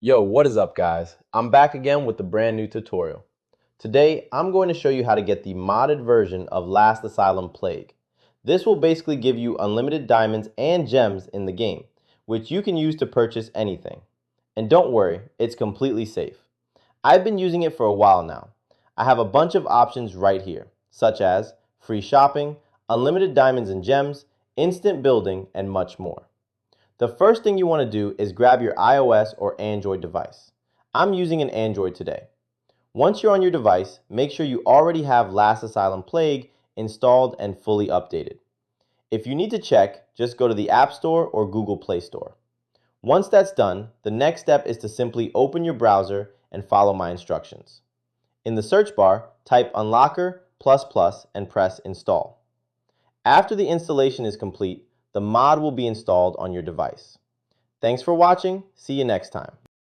Yo, what is up guys? I'm back again with a brand new tutorial. Today, I'm going to show you how to get the modded version of Last Asylum Plague. This will basically give you unlimited diamonds and gems in the game, which you can use to purchase anything. And don't worry, it's completely safe. I've been using it for a while now. I have a bunch of options right here, such as free shopping, unlimited diamonds and gems, instant building, and much more. The first thing you want to do is grab your iOS or Android device. I'm using an Android today. Once you're on your device, make sure you already have Last Asylum Plague installed and fully updated. If you need to check, just go to the App Store or Google Play Store. Once that's done, the next step is to simply open your browser and follow my instructions. In the search bar, type unlocker and press install. After the installation is complete, the mod will be installed on your device. Thanks for watching. See you next time.